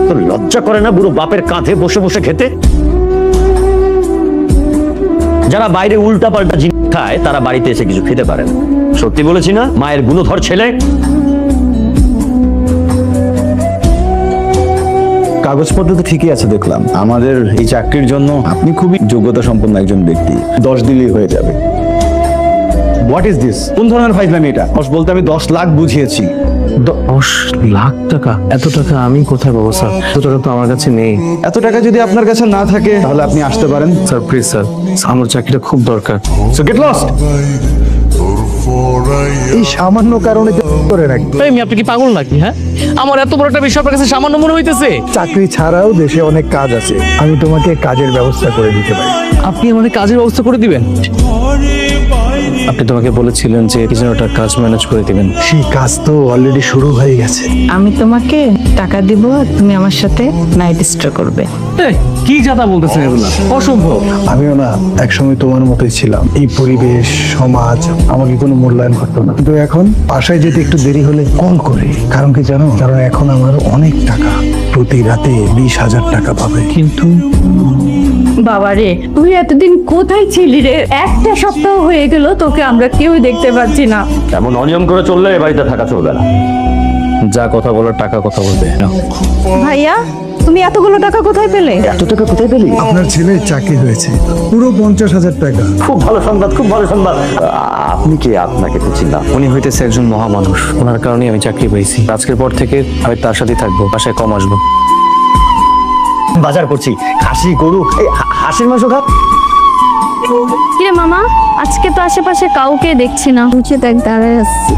তো লজ্জা করে না বুড়ো বাপের কাঁধে বসে বসে খেতে? যারা বাইরে উল্টা পাল্টা জিনিস খায় তারা বাড়িতে এসে কিছু খেতে পারে না। সত্যি বলেছি না? মায়ের গুণধর ছেলে। কাগজপত্র তো ঠিকই আছে দেখলাম। আমাদের এই চাকরির জন্য আপনি খুবই যোগ্যতা সম্পন্ন একজন ব্যক্তি। 10 দিলেই হয়ে যাবে। What is this? কোন ধরনের ফাইজলামি এটা? বলতে আমি 10 লাখ বুঝিয়েছি। 10 লাখ টাকা? এত টাকা আমি কোথায় পাবো স্যার? এত টাকা তো আমার কাছে নেই। এত টাকা যদি আপনার কাছে না থাকে তাহলে আপনি আসতে পারেন। স্যার প্লিজ স্যার, আমার চাকরিটা খুব দরকার। So get lost. এই সামান্য কারণে করে রাখবে? আপনি কি পাগল নাকি? হ্যাঁ, আমার এত বড় একটা বিষয় আপনার কাছে সামান্য মনে হইতেছে? চাকরি ছাড়াও দেশে অনেক কাজ আছে, আমি তোমাকে কাজের ব্যবস্থা করে দিতে পারি। আপনি আমাকে কাজের ব্যবস্থা করে দিবেন? আপনি তোমাকে বলেছিলেন যে কিছু একটা কাজ ম্যানেজ করে দিবেন। সেই কাজ তো অলরেডি শুরু হয়ে গেছে। আমি তোমাকে টাকা দিব, তুমি আমার সাথে নাইট স্টে করবে। কি যাতা বলতেছেন এগুলা? অসম্ভব। আমিও না একসময় তোমার মতোই ছিলাম। এই পরিবেশ সমাজ আমাকে কোনো মূল্যায়ন করতো না, কিন্তু এখন বাসায় যেতে একটু দেরি হলে কল করে। কারণ কি জানো? কারণ এখন আমার অনেক টাকা, প্রতি রাতে 20,000 টাকা পাবে। কিন্তু বাবারে, তুই এতদিন কোথায় ছিলি রে? একটা সপ্তাহ হয়ে গেল তোকে আমরা কেউ দেখতে পাচ্ছি না। এমন অনিয়ম করে চললে এ বাড়িতে থাকা চলবে না। যা কথা বলার টাকা কথা বলবে। ভাইয়া, তুমি এতগুলো টাকা কোথায় পেলে? এত টাকা কোথায় পেলি? আপনার ছেলে চাকরি হয়েছে, পুরো 50,000 টাকা। খুব ভালো সংবাদ, খুব ভালো সংবাদ। আপনি কি? আপনাকে তো চিনলাম। উনি হইতেছে একজন মহামানুষ, ওনার কারণে আমি চাকরি পেয়েছি। আজকের পর থেকে আমি তার সাথেই থাকবো, বাসায় কম আসবো। বাজার করছি, খাসি গরু, এই হাঁসের মাংস খা। কিরে মামা, আজকে তো আশেপাশে কাউকে দেখছি না। বুঝে দেখ, দাঁড়ায় আসছি।